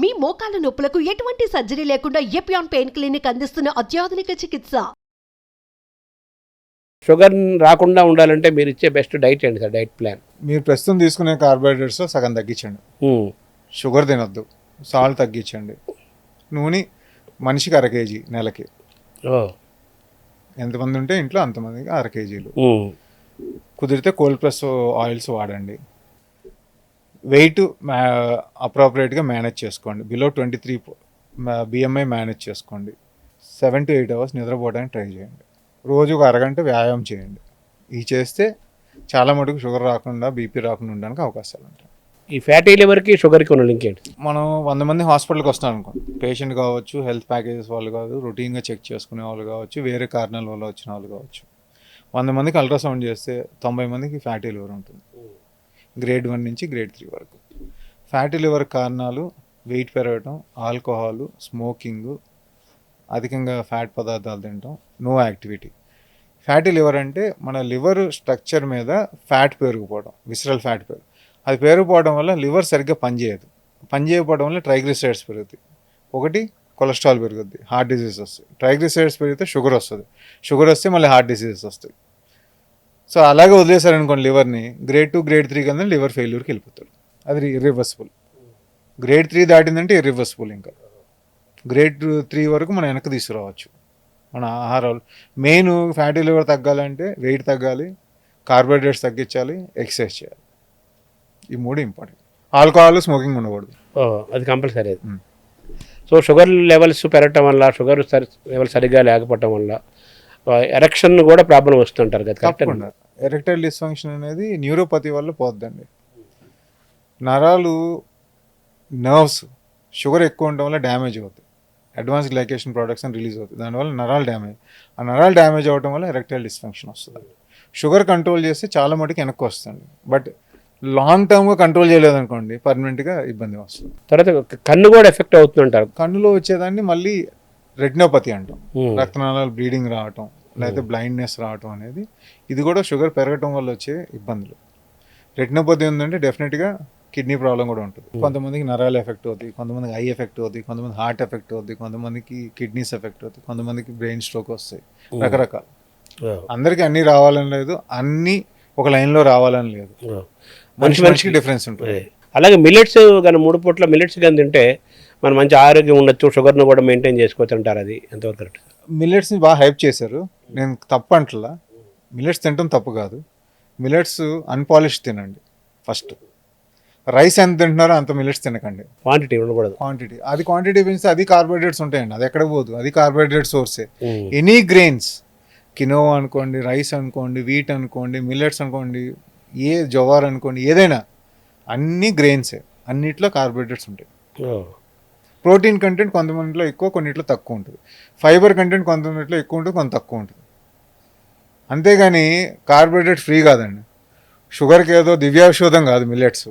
మీ మోకాల నొప్పులకు ఎటువంటి సర్జరీ లేకుండా ఎపియాన్ పెయిన్ క్లినిక్ అందిస్తున్న అత్యాధునిక చికిత్స. షుగర్ రాకుండా ఉండాలంటే మీరు ఇచ్చే బెస్ట్ డైట్ ఏంటి సార్? డైట్ ప్లాన్ మీరు ప్రస్తుతం తీసుకునే కార్బోహైడ్రేట్స్ సగం తగ్గించండి. షుగర్ తినొద్దు, సాల్ట్ తగ్గించండి. నూనె మనిషికి 1/2 కేజీ నెలకి. ఎంతమంది ఉంటే ఇంట్లో అంతమందికి 1/2 కేజీలు. కుదిరితే కోల్డ్ ప్రెస్ ఆయిల్స్ వాడండి. వెయిట్ అప్రోప్రియేట్గా మేనేజ్ చేసుకోండి. బిలో 23 BMI మేనేజ్ చేసుకోండి. 7 to 8 hours నిద్రపోవడానికి ట్రై చేయండి. రోజు 1 అరగంట వ్యాయామం చేయండి. ఇవి చేస్తే చాలా మటుకు షుగర్ రాకుండా, బీపీ రాకుండా ఉండడానికి అవకాశాలు ఉంటాయి. ఈ ఫ్యాటీ లివర్కి షుగర్కి ఉన్న లింక్ ఏంటి? మనం 100 మంది హాస్పిటల్కి వస్తున్నాం అనుకోండి, పేషెంట్ కావచ్చు, హెల్త్ ప్యాకేజెస్ వాళ్ళు కావచ్చు, రొటీన్గా చెక్ చేసుకునే వాళ్ళు కావచ్చు, వేరే కారణాల వల్ల వచ్చిన వాళ్ళు కావచ్చు. 100 మందికి అల్ట్రాసౌండ్ చేస్తే 90 మందికి ఫ్యాటీ లివర్ ఉంటుంది. గ్రేడ్ 1 నుంచి గ్రేడ్ 3 వరకు. ఫ్యాటీ లివర్ కారణాలు వెయిట్ పెరగటం, ఆల్కహాల్, స్మోకింగ్, అధికంగా ఫ్యాట్ పదార్థాలు తినటం, నో యాక్టివిటీ. ఫ్యాటీ లివర్ అంటే మన లివర్ స్ట్రక్చర్ మీద ఫ్యాట్ పెరిగిపోవడం, విసరల్ ఫ్యాట్ అది పెరిగిపోవడం వల్ల లివర్ సరిగ్గా పనిచేయదు. పనిచేయకపోవడం వల్ల ట్రైగ్లిసరైడ్స్ పెరుగుతాయి. ఒకటి కొలెస్ట్రాల్ పెరుగుద్ది, హార్ట్ డిసీజెస్ వస్తాయి. ట్రైగ్లిసరైడ్స్ పెరిగితే షుగర్ వస్తుంది, షుగర్ వస్తే మళ్ళీ హార్ట్ డిసీజెస్ వస్తాయి. సో అలాగే వదిలేశారనుకోండి లివర్ని, గ్రేడ్ 2 గ్రేడ్ 3 కింద లివర్ ఫెయిల్యూర్కి వెళ్ళిపోతాడు. అది ఇర్రివర్సిబుల్. గ్రేడ్ 3 దాటిందంటే ఇర్రివర్సిబుల్. ఇంకా గ్రేడ్ 3 వరకు మనం వెనక్కి తీసుకురావచ్చు మన ఆహారాలు. మెయిన్ ఫ్యాటీ లివర్ తగ్గాలంటే వెయిట్ తగ్గాలి, కార్బోహైడ్రేట్స్ తగ్గించాలి, ఎక్సర్సైజ్ చేయాలి. ఈ 3 ఇంపార్టెంట్. ఆల్కహాల్, స్మోకింగ్ ఉండకూడదు. అది కంపల్సరీ. సో షుగర్ లెవెల్స్ పెరగటం వల్ల, షుగర్ లెవెల్ సరిగ్గా లేకపోవటం వల్ల ఎరెక్షన్ కూడా ప్రాబ్లం వస్తుంటారు కదా? తప్పకుండా ఎరెక్టైల్ డిస్ఫంక్షన్ అనేది న్యూరోపతి వల్ల పోద్దండి. నరాలు, నర్వ్స్ షుగర్ ఎక్కువ ఉండడం వల్ల డ్యామేజ్ అవుతాయి. అడ్వాన్స్ గ్లైకేషన్ ప్రొడక్షన్ రిలీజ్ అవుతుంది, దానివల్ల నరాలు డ్యామేజ్. ఆ నరాలు డ్యామేజ్ అవ్వడం వల్ల ఎరెక్టైల్ డిస్ఫంక్షన్ వస్తుంది. షుగర్ కంట్రోల్ చేస్తే చాలా మటుకు వెనక్కి వస్తుంది. బట్ లాంగ్ టర్మ్గా కంట్రోల్ చేయలేదనుకోండి, పర్మనెంట్గా ఇబ్బంది వస్తుంది. తర్వాత కన్ను కూడా ఎఫెక్ట్ అవుతుంటారు. కన్నులో వచ్చేదాన్ని మళ్ళీ రెటినోపతి అంటాం. రక్తనాళాలు బ్లీడింగ్ రావటం, లేకపోతే బ్లైండ్నెస్ రావటం అనేది ఇది కూడా షుగర్ పెరగటం వల్ల వచ్చే ఇబ్బందులు. రెటినోపతి ఉందంటే డెఫినెట్గా కిడ్నీ ప్రాబ్లం కూడా ఉంటుంది. కొంతమందికి నరాలు ఎఫెక్ట్ అవుతాయి, కొంతమందికి ఐ ఎఫెక్ట్ అవుతాయి, కొంతమంది హార్ట్ ఎఫెక్ట్ అవుతాయి, కొంతమందికి కిడ్నీస్ ఎఫెక్ట్ అవుతాయి, కొంతమందికి బ్రెయిన్ స్ట్రోక్ వస్తాయి. రకరకాలు. అందరికీ అన్నీ రావాలని లేదు, అన్నీ ఒక లైన్లో రావాలని లేదు. మనిషికి డిఫరెన్స్ ఉంటుంది. అలాగే మిల్లెట్స్ కానీ 3 పూట్ల మిల్లెట్స్ కానీ తింటే మనం మంచి ఆరోగ్యం ఉండొచ్చు, షుగర్ను కూడా మెయింటైన్ చేసుకోవచ్చు అంటారు. అది ఎంతవరకు కరెక్ట్? మిల్లెట్స్ని బాగా హైప్ చేశారు. నేను తప్పు అంటలా, మిల్లెట్స్ తినడం తప్పు కాదు. మిల్లెట్స్ అన్పాలిష్ తినండి ఫస్ట్. రైస్ ఎంత తింటున్నారో అంత మిల్లెట్స్ తినకండి. క్వాంటిటీ ఉండకూడదు. క్వాంటిటీ పెంచితే అది కార్బోహైడ్రేట్స్ ఉంటాయండి, అది ఎక్కడ పోదు, అది కార్బోహైడ్రేట్ సోర్సే. ఎనీ గ్రెయిన్స్, కినోవా అనుకోండి, రైస్ అనుకోండి, వీట్ అనుకోండి, మిల్లెట్స్ అనుకోండి, జవార్ అనుకోండి, ఏదైనా అన్ని గ్రెయిన్సే. అన్నిట్లో కార్బోహైడ్రేట్స్ ఉంటాయి. ప్రోటీన్ కంటెంట్ కొంతమందిలో ఎక్కువ, కొన్నిట్లో తక్కువ ఉంటుంది. ఫైబర్ కంటెంట్ కొంతమందిలో ఎక్కువ ఉంటుంది, కొంత తక్కువ ఉంటుంది. అంతేగాని కార్బోహైడ్రేట్ ఫ్రీ కాదండి. షుగర్కి ఏదో దివ్యాషోధం కాదు మిల్లెట్స్.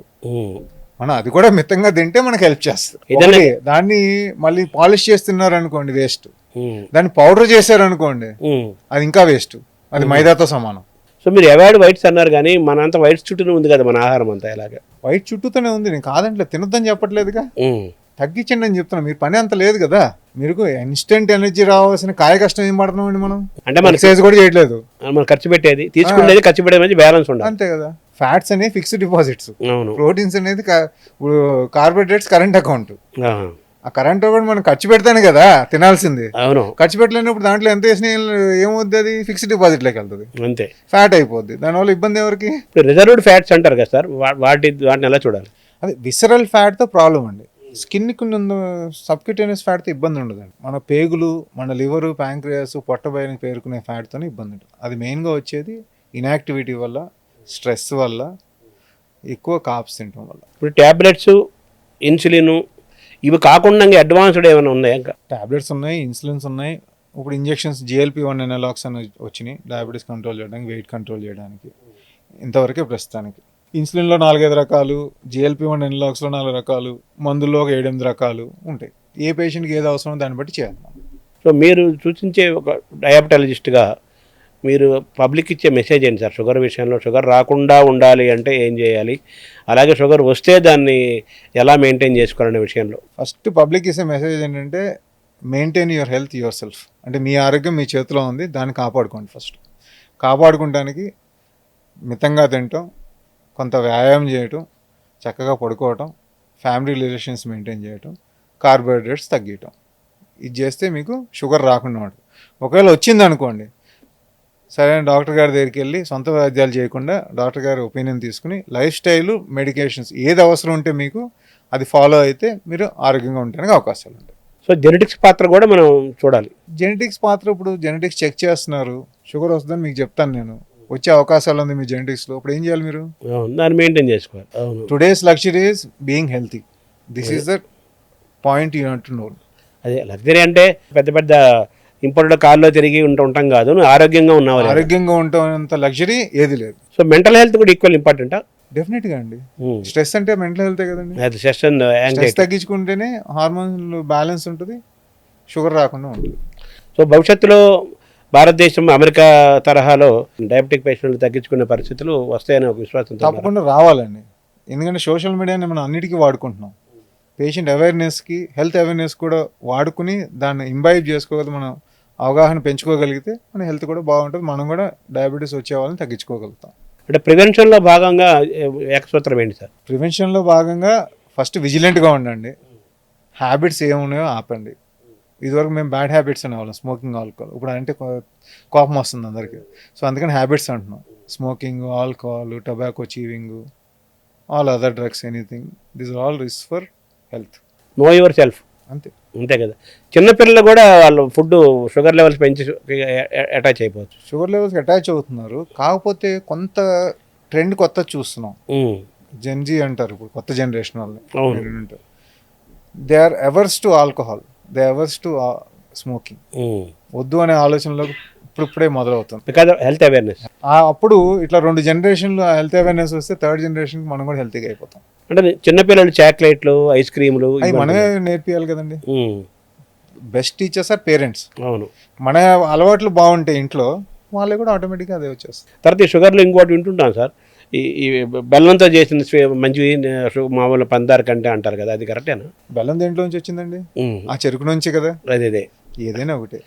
మనం అది కూడా మితంగా తింటే మనకు హెల్ప్ చేస్తుంది. దాన్ని మళ్ళీ పాలిష్ చేస్తున్నారు అనుకోండి, వేస్ట్. దాన్ని పౌడర్ చేశారు అనుకోండి, అది ఇంకా వేస్ట్. అది మైదాతో సమానం. సో మీరు అవాయిడ్ వైట్స్ అన్నారు, కానీ మనంతా వైట్స్ చుట్టూనే ఉంది కదా మన ఆహారం అంతా. ఎలాగా వైట్ చుట్టూతోనే ఉంది, నేను కాదంటే తినొద్దని చెప్పట్లేదుగా, తగ్గించండి అని చెప్తున్నా. మీరు పని అంత లేదు కదా, మీరు ఇన్స్టెంట్ ఎనర్జీ రావాల్సిన కాయ కష్టం ఏం పడుతున్నామండి మనం. అంటే మన ఎక్సర్సైజ్ కూడా చేయట్లేదు, మనం ఖర్చు పెట్టేది తీసుకునేది, ఖర్చు పెట్టేది బ్యాలెన్స్ ఉండాలి అంతే కదా. ఫ్యాట్స్ అనేవి ఫిక్స్డ్ డిపాజిట్స్, ప్రోటీన్స్ అనేది కార్బోహైడ్రేట్స్ కరెంట్ అకౌంట్. ఆ కరెంట్ కూడా మనం ఖర్చు పెడతానే కదా తినాల్సింది. అవును, ఖర్చు పెట్టలేనప్పుడు దాంట్లో ఎంత వేసినా ఏమవుద్ది, అది ఫిక్స్డ్ డిపాజిట్లోకి వెళ్తుంది, అంతే. ఫ్యాట్ అయిపోద్ది. దానివల్ల ఇబ్బంది ఎవరికి? రిజర్వ్డ్ ఫ్యాట్స్ అంటారు కదా సార్, వాటిని ఎలా చూడాలి? అది విసరల్ ఫ్యాట్తో ప్రాబ్లం అండి. స్కిన్కి సబ్క్యూటేనియస్ ఫ్యాట్తో ఇబ్బంది ఉండదండి. మన పేగులు, మన లివరు, ప్యాంక్రియాస్, పొట్టబయని పేరుకునే ఫ్యాట్తో ఇబ్బంది ఉంటుంది. అది మెయిన్గా వచ్చేది ఇన్యాక్టివిటీ వల్ల, స్ట్రెస్ వల్ల, ఎక్కువ కాప్స్ తినడం వల్ల. ఇప్పుడు ట్యాబ్లెట్స్, ఇన్సులిన్ ఇవి కాకుండా అడ్వాన్స్డ్ ఏమైనా ఉన్నాయా? ఇంకా ట్యాబ్లెట్స్ ఉన్నాయి, ఇన్సులిన్స్ ఉన్నాయి. ఇప్పుడు ఇంజెక్షన్స్ GLP-1 ఎనలాగ్స్ అని వచ్చినాయి, డయాబెటీస్ కంట్రోల్ చేయడానికి, వెయిట్ కంట్రోల్ చేయడానికి. ఇంతవరకే ప్రస్తుతానికి. ఇన్సులిన్లో 4-5 రకాలు, GLP-1 ఎనలాగ్స్లో 4 రకాలు, మందుల్లో 7-8 రకాలు ఉంటాయి. ఏ పేషెంట్కి ఏది అవసరమో దాన్ని బట్టి చేయాలి. సో మీరు సూచించే ఒక డయాబెటాలజిస్ట్గా మీరు పబ్లిక్ ఇచ్చే మెసేజ్ ఏంటి సార్ షుగర్ విషయంలో? షుగర్ రాకుండా ఉండాలి అంటే ఏం చేయాలి, అలాగే షుగర్ వస్తే దాన్ని ఎలా మెయింటైన్ చేసుకోవాలనే విషయంలో? ఫస్ట్ పబ్లిక్ ఇచ్చే మెసేజ్ ఏంటంటే maintain your health your self. అంటే మీ ఆరోగ్యం మీ చేతిలో ఉంది, దాన్ని కాపాడుకోండి. ఫస్ట్ కాపాడుకోవడానికి మితంగా తినటం, కొంత వ్యాయామం చేయటం, చక్కగా పడుకోవటం, ఫ్యామిలీ రిలేషన్స్ మెయింటైన్ చేయటం, కార్బోహైడ్రేట్స్ తగ్గించటం. ఇది చేస్తే మీకు షుగర్ రాకుండా ఉంటుంది. ఒకవేళ వచ్చింది అనుకోండి, సరే డాక్టర్ గారి దగ్గరికి వెళ్ళి సొంత వైద్యాలు చేయకుండా డాక్టర్ గారి ఒపీనియన్ తీసుకుని లైఫ్ స్టైల్, మెడికేషన్స్ ఏది అవసరం ఉంటే మీకు అది ఫాలో అయితే మీరు ఆరోగ్యంగా ఉండడానికి అవకాశాలు ఉంటాయి. సో జెనెటిక్స్ పాత్ర కూడా మనం చూడాలి. జెనెటిక్స్ పాత్ర, ఇప్పుడు జెనెటిక్స్ చెక్ చేస్తున్నారు, షుగర్ వస్తుందని మీకు చెప్తాను నేను, వచ్చే అవకాశాలు ఉంది మీ జెనెటిక్స్లో. ఇప్పుడు ఏం చేయాలి మీరు? దాన్ని మెయింటైన్ చేసుకోవాలి. అవును, today's luxury is being healthy. This is the point you have to know. అదే లగ్జరీ అంటే పెద్ద పెద్ద ఇంపోర్టెడ్ కార్లో తిరిగి ఉంటాం కాదు, నువ్వు ఆరోగ్యంగా ఉన్నావు. ఆరోగ్యంగా ఉండటంత లగ్జరీ ఏది లేదు. సో మెంటల్ హెల్త్ కూడా ఈక్వల్ ఇంపార్టెంటా? డెఫినెట్గా అండి. స్ట్రెస్ అంటే మెంటల్ హెల్తే కదండి. అది స్ట్రెస్ అండ్ స్ట్రెస్ యాంగ్జైటీ. తగ్గించుకుంటేనే హార్మోన్లు బ్యాలెన్స్ ఉంటుంది, షుగర్ రాకుండా ఉంటుంది. సో భవిష్యత్తులో భారతదేశం అమెరికా తరహాలో డయాబెటిక్ పేషెంట్లు తగ్గించుకునే పరిస్థితులు వస్తాయని ఒక విశ్వాసం. తప్పకుండా రావాలండి. ఎందుకంటే సోషల్ మీడియాని మనం అన్నిటికీ వాడుకుంటున్నాం. పేషెంట్ అవేర్నెస్కి, హెల్త్ అవేర్నెస్ కూడా వాడుకుని దాన్ని ఇంబైబ్ చేసుకోగలిగితే, మనం అవగాహన పెంచుకోగలిగితే మన హెల్త్ కూడా బాగుంటుంది, మనం కూడా డయాబెటీస్ వచ్చే వాళ్ళని తగ్గించుకోగలుగుతాం. అంటే ప్రివెన్షన్లో భాగంగా ఏకసూత్రం ఏంటి సార్? ప్రివెన్షన్లో భాగంగా ఫస్ట్ విజిలెంట్గా ఉండండి, హ్యాబిట్స్ ఏమున్నాయో ఆపండి. ఇదివరకు మేము బ్యాడ్ హ్యాబిట్స్ అనేవాళ్ళం, స్మోకింగ్, ఆల్కహాల్. ఇప్పుడు అంటే కోపం వస్తుంది అందరికీ. సో అందుకని హ్యాబిట్స్ అంటున్నాం. Smoking, alcohol, tobacco, chewing, all other drugs, anything, this are all risk for health. Know yourself. అంతే అంతే కదా. చిన్నపిల్లలు కూడా వాళ్ళు ఫుడ్ షుగర్ లెవెల్స్ పెంచి అటాచ్ అయిపోవచ్చు. షుగర్ లెవెల్స్కి అటాచ్ అవుతున్నారు. కాకపోతే కొంత ట్రెండ్ కొత్త చూస్తున్నాం. జెన్జీ అంటారు ఇప్పుడు, కొత్త జనరేషన్ వాళ్ళు. They are averse to alcohol, they averse to smoking. వద్దు అనే ఆలోచనలో ఇప్పుడే మొదలవుతుంది. Because health awareness. అప్పుడు ఇట్లా 2 జనరేషన్లు హెల్త్ అవేర్నెస్ వస్తే థర్డ్ జనరేషన్కి మనం కూడా హెల్తీగా అయిపోతాం. అంటే చిన్నపిల్లలు చాక్లెట్లు, ఐస్ క్రీములు అవి మనమే నేర్పియాలి కదండి. Best teachers are parents. అవును, మన అలవాట్లు బాగుంటే ఇంట్లో వాళ్ళే కూడా ఆటోమేటిక్గా అదే వచ్చేస్తుంది. తర్వాత ఈ షుగర్లో ఇంకోటి వింటుంటాం సార్, ఈ బెల్లంతో చేసిన మంచివి మామూలు పందారు కంటే అంటారు కదా, అది కరెక్టేనా? బెల్లం దేంట్లో నుంచి వచ్చిందండి? ఆ చెరుకు నుంచి కదా. అదే ఏదైనా ఒకటే,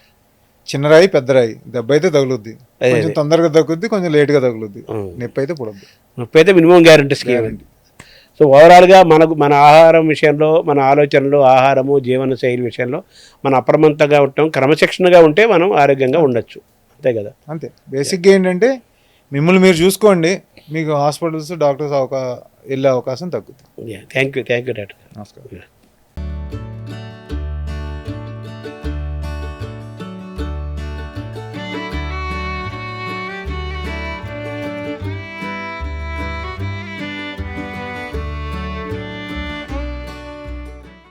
చిన్న రాయి పెద్ద రాయి, దెబ్బ అయితే తగులుద్ది, కొంచెం తొందరగా తగ్గుద్ది, కొంచెం లేట్గా తగులుద్ది, నొప్పి అయితే పుడద్దు. నొప్పి అయితే మినిమం గ్యారంటీ స్కీమ్. సో ఓవరాల్గా మన ఆహారం విషయంలో, మన ఆలోచనలు, ఆహారము, జీవన శైలి విషయంలో మనం అప్రమత్తంగా ఉంటాం, క్రమశిక్షణగా ఉంటే మనం ఆరోగ్యంగా ఉండొచ్చు. అంతే కదా. అంతే. బేసిక్గా ఏంటంటే మిమ్మల్ని మీరు చూసుకోండి, మీకు హాస్పిటల్స్, డాక్టర్స్ వెళ్ళే అవకాశం తగ్గుతుంది. Thank you doctor. నమస్కారం.